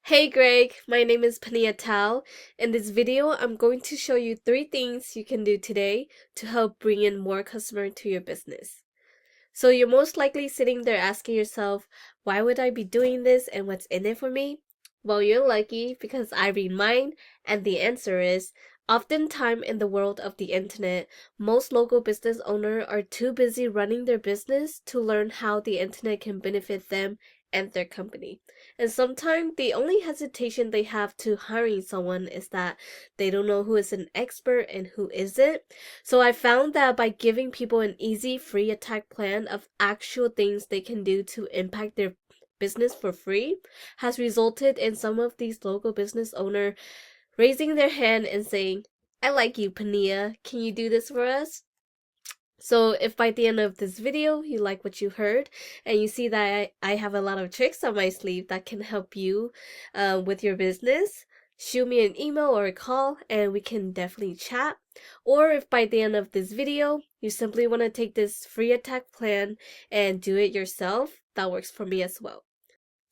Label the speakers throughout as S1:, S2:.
S1: Hey Greg, my name is Panyia. In this video, I'm going to show you 3 things you can do today to help bring in more customers to your business. So you're most likely sitting there asking yourself, why would I be doing this and what's in it for me? Well, you're lucky because I read mine, and the answer is oftentimes in the world of the internet, most local business owners are too busy running their business to learn how the internet can benefit them and their company. And sometimes the only hesitation they have to hiring someone is that they don't know who is an expert and who isn't. So I found that by giving people an easy free attack plan of actual things they can do to impact their business for free has resulted in some of these local business owners raising their hand and saying, I like you, Panyia. Can you do this for us? So if by the end of this video you like what you heard and you see that I have a lot of tricks on my sleeve that can help you with your business, shoot me an email or a call and we can definitely chat. Or if by the end of this video you simply want to take this free attack plan and do it yourself, that works for me as well.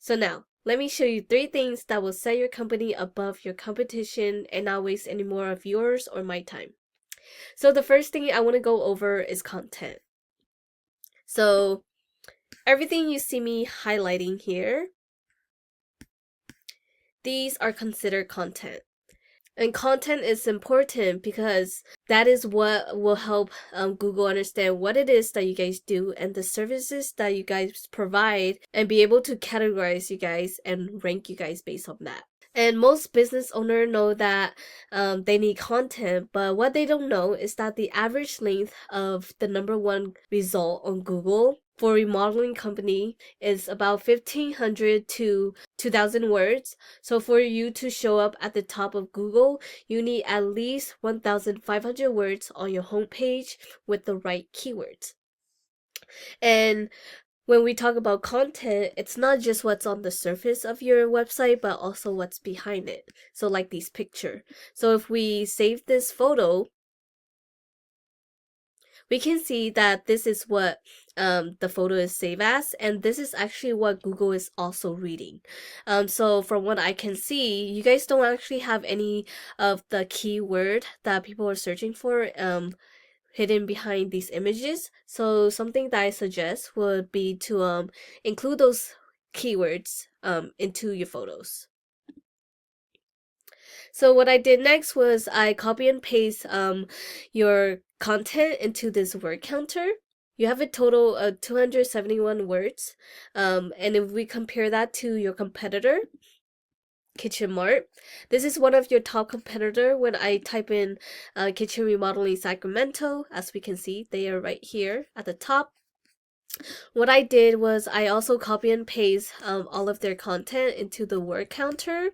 S1: So now, let me show you 3 things that will set your company above your competition and not waste any more of yours or my time. So the first thing I want to go over is content. So everything you see me highlighting here, these are considered content. And content is important because that is what will help Google understand what it is that you guys do and the services that you guys provide and be able to categorize you guys and rank you guys based on that. And most business owners know that they need content, but what they don't know is that the average length of the #1 result on Google for remodeling company is about 1,500 to 2,000 words. So for you to show up at the top of Google, you need at least 1,500 words on your homepage with the right keywords. And when we talk about content, it's not just what's on the surface of your website, but also what's behind it. So like this picture. So if we save this photo, we can see that this is what the photo is saved as, and this is actually what Google is also reading. So from what I can see, you guys don't actually have any of the keyword that people are searching for hidden behind these images. So something that I suggest would be to include those keywords into your photos. So what I did next was I copy and paste your content into this word counter. You have a total of 271 words. And if we compare that to your competitor, Kitchen Mart. This is one of your top competitor when I type in kitchen remodeling Sacramento. As we can see, they are right here at the top. What I did was I also copy and paste all of their content into the word counter.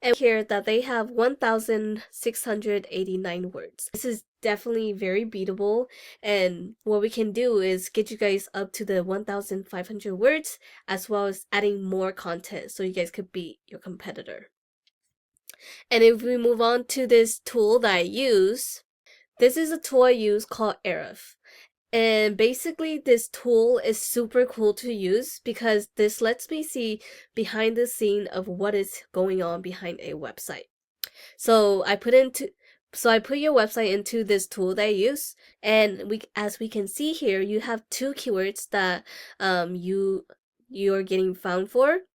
S1: And here that they have 1,689 words. This is definitely very beatable, and what we can do is get you guys up to the 1,500 words as well as adding more content so you guys could beat your competitor. And if we move on to this tool that I use, this is a tool I use called Ahrefs. And basically this tool is super cool to use because this lets me see behind the scene of what is going on behind a website. So I put your website into this tool that I use, and as we can see here, you have 2 keywords that you are getting found for,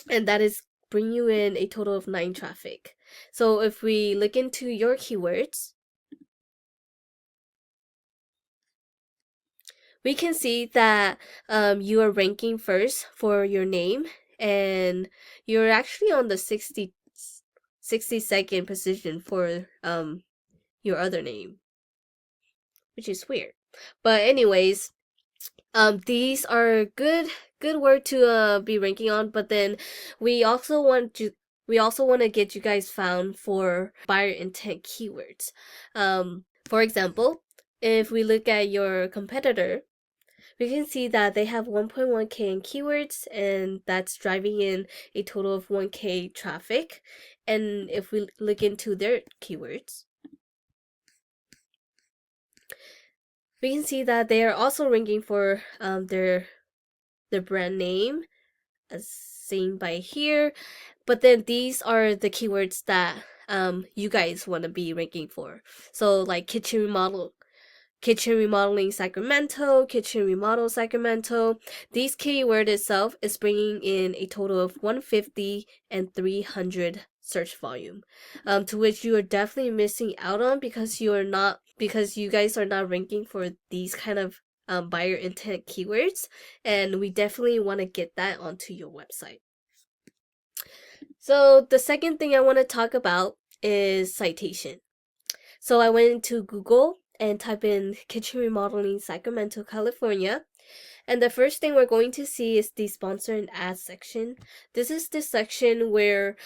S1: and that is bring you in a total of 9 traffic. So if we look into your keywords, we can see that you are ranking first for your name, and you're actually on the 62nd position for your other name, which is weird. But anyways, these are good word to be ranking on, but then we also want to get you guys found for buyer intent keywords. For example, if we look at your competitor, we can see that they have 1.1k in keywords, and that's driving in a total of 1k traffic. And if we look into their keywords, we can see that they are also ranking for their brand name as seen by here, but then these are the keywords that you guys want to be ranking for. So like kitchen remodeling Sacramento, kitchen remodel Sacramento. These keyword itself is bringing in a total of 150 and 300 search volume, to which you are definitely missing out on because you guys are not ranking for these kind of buyer intent keywords, and we definitely want to get that onto your website. So the second thing I want to talk about is citation. So I went into Google and type in kitchen remodeling Sacramento, California. And the first thing we're going to see is the sponsor and ads section. This is the section where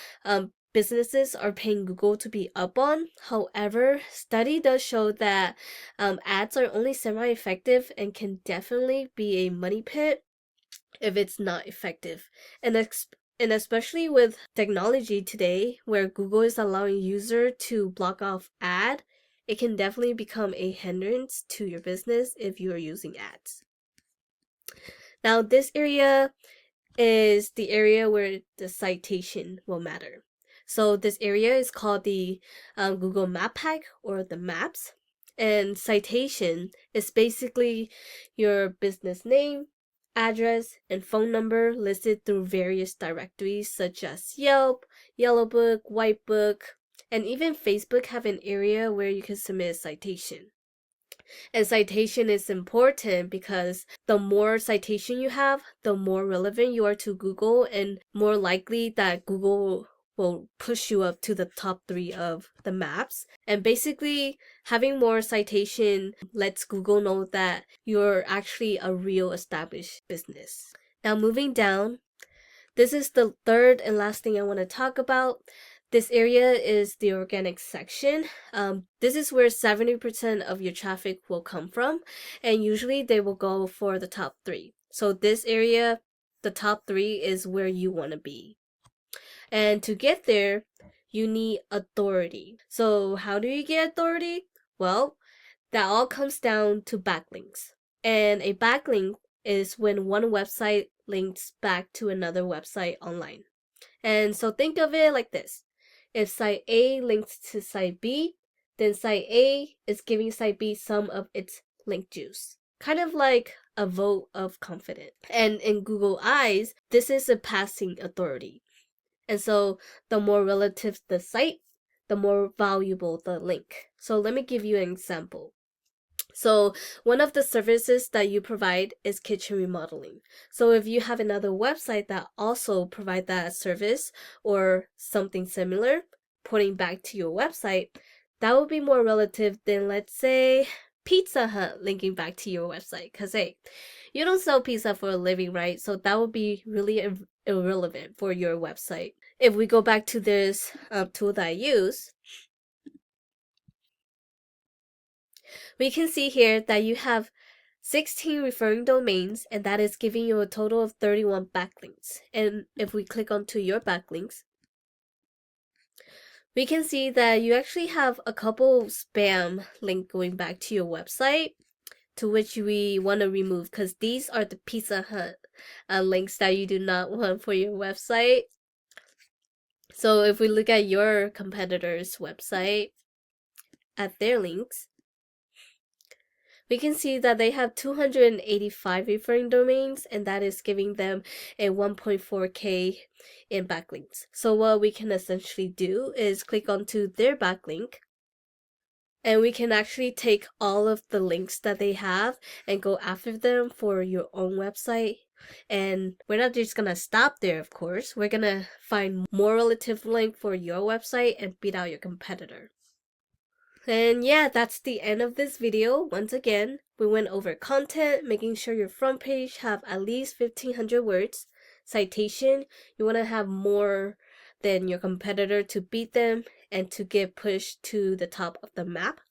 S1: businesses are paying Google to be up on. However, study does show that ads are only semi-effective and can definitely be a money pit if it's not effective. And especially with technology today, where Google is allowing user to block off ad, it can definitely become a hindrance to your business if you are using ads. Now, this area is the area where the citation will matter. So this area is called the Google Map Pack, or the maps. And citation is basically your business name, address, and phone number listed through various directories such as Yelp, Yellow Book, White Book, and even Facebook have an area where you can submit a citation. And citation is important because the more citation you have, the more relevant you are to Google, and more likely that Google will push you up to the top 3 of the maps. And basically, having more citation lets Google know that you're actually a real established business. Now, moving down, this is the third and last thing I want to talk about. This area is the organic section. This is where 70% of your traffic will come from, and usually they will go for the top 3. So this area, the top 3, is where you want to be. And to get there, you need authority. So how do you get authority? Well, that all comes down to backlinks. And a backlink is when one website links back to another website online. And so think of it like this. If site A links to site B, then site A is giving site B some of its link juice. Kind of like a vote of confidence. And in Google eyes, this is a passing authority. And so the more relative the site, the more valuable the link. So let me give you an example. So one of the services that you provide is kitchen remodeling. So if you have another website that also provide that service or something similar, pointing back to your website, that would be more relative than, let's say, Pizza Hut linking back to your website. Because, hey, you don't sell pizza for a living, right? So that would be really irrelevant for your website. If we go back to this tool that I use, we can see here that you have 16 referring domains, and that is giving you a total of 31 backlinks. And if we click onto your backlinks, we can see that you actually have a couple spam links going back to your website, to which we want to remove because these are the Pizza Hut links that you do not want for your website. So if we look at your competitor's website, at their links, we can see that they have 285 referring domains, and that is giving them a 1.4K in backlinks. So what we can essentially do is click onto their backlink, and we can actually take all of the links that they have and go after them for your own website. And we're not just gonna stop there, of course. We're gonna find more relative link for your website and beat out your competitor. And yeah, that's the end of this video. Once again, we went over content, making sure your front page have at least 1,500 words. Citation, you want to have more than your competitor to beat them and to get pushed to the top of the map.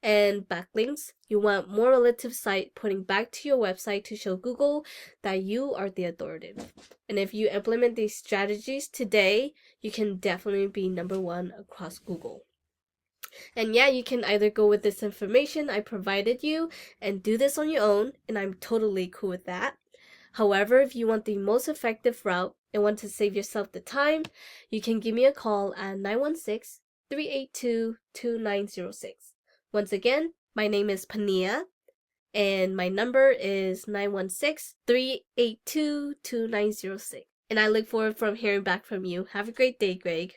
S1: And backlinks, you want more relative site pointing back to your website to show Google that you are the authoritative. And if you implement these strategies today, you can definitely be #1 across Google. And yeah, you can either go with this information I provided you and do this on your own, and I'm totally cool with that. However, if you want the most effective route and want to save yourself the time, you can give me a call at 916-382-2906. Once again, my name is Panyia, and my number is 916-382-2906. And I look forward from hearing back from you. Have a great day, Greg.